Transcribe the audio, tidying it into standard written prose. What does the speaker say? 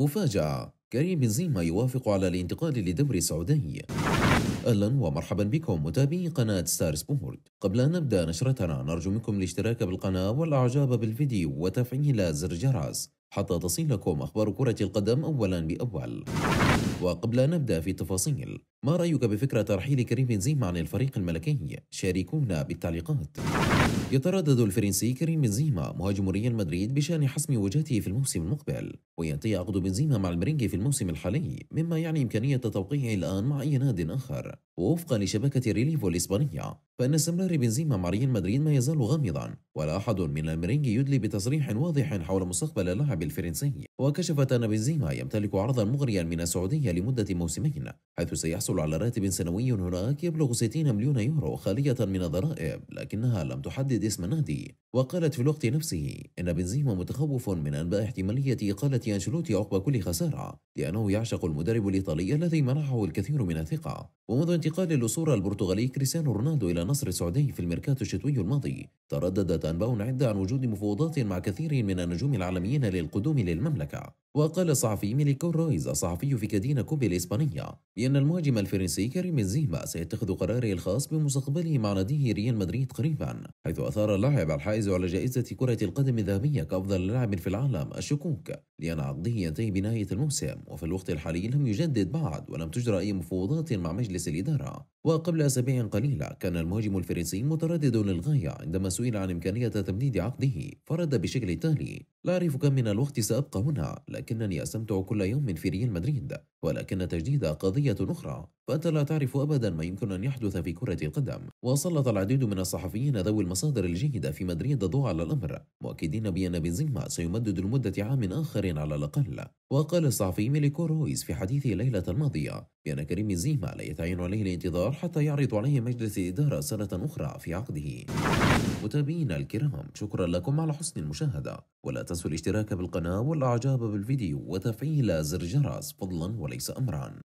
مفاجأة: كريم بنزيما يوافق على الانتقال للدوري السعودي. أهلا ومرحبا بكم متابعي قناة ستار سبورت. قبل أن نبدأ نشرتنا نرجو منكم الاشتراك بالقناة والإعجاب بالفيديو وتفعيل زر الجرس حتى تصلكم أخبار كرة القدم أولا بأول. وقبل أن نبدأ في التفاصيل، ما رأيك بفكرة ترحيل كريم بنزيما عن الفريق الملكي؟ شاركونا بالتعليقات. يتردد الفرنسي كريم بنزيما مهاجم ريال مدريد بشأن حسم وجهته في الموسم المقبل، وينتهي عقد بنزيما مع المرينجي في الموسم الحالي، مما يعني إمكانية توقيعه الآن مع أي ناد آخر. ووفقا لشبكة ريليفو الإسبانية، فإن استمرار بنزيما مع ريال مدريد ما يزال غامضا، ولا أحد من المرينجي يدلي بتصريح واضح حول مستقبل اللاعب الفرنسي. وكشفت أن بنزيما يمتلك عرضا مغريا من السعودية لمدة موسمين، حيث سيحصل على راتب سنوي هناك يبلغ 60 مليون يورو خالية من الضرائب، لكنها لم تحدد اسم النادي. وقالت في الوقت نفسه إن بنزيما متخوف من أنباء احتمالية إقالة أنشيلوتي عقب كل خسارة، لأنه يعشق المدرب الإيطالي الذي منحه الكثير من الثقة. ومنذ انتقال الأسطورة البرتغالي كريستيانو رونالدو إلى النصر السعودي في الميركاتو الشتوي الماضي، ترددت أنباء عدة عن وجود مفاوضات مع كثير من النجوم العالميين للقدوم للمملكة. وقال الصحفي ميليكو رويز الصحفي في كادينا كوبي الإسبانية بأن المهاجم الفرنسي كريم بنزيما سيتخذ قراره الخاص بمستقبله مع ناديه ريال مدريد قريبا، حيث أثار اللاعب الحائز على جائزة كرة القدم الذهبية كأفضل لاعب في العالم الشكوك، لأن عقده ينتهي بنهاية الموسم، وفي الوقت الحالي لم يجدد بعد ولم تجرى أي مفاوضات مع مجلس الإدارة. وقبل أسابيع قليلة كان المهاجم الفرنسي متردد للغاية عندما سئل عن إمكانية تمديد عقده، فرد بشكل التالي: لا أعرف كم من الوقت سأبقى هنا، لكنني أستمتع كل يوم في ريال مدريد، ولكن تجديد قضية أخرى، فأنت لا تعرف أبدا ما يمكن أن يحدث في كرة القدم. وسلط العديد من الصحفيين ذوي المصادر الجيدة في مدريد الضوء على الأمر، مؤكدين بأن بنزيما سيمدد لمدة عام آخر على الأقل. وقال الصحفي ميليكو رويز في حديثه الليلة الماضية بأن كريم بنزيما لا يتعين عليه الانتظار حتى يعرض عليه مجلس الإدارة سنة أخرى في عقده. متابعينا الكرام، شكرا لكم على حسن المشاهدة، ولا تنسوا الاشتراك بالقناة والإعجاب بالفيديو وتفعيل زر الجرس فضلا وليس أمرا.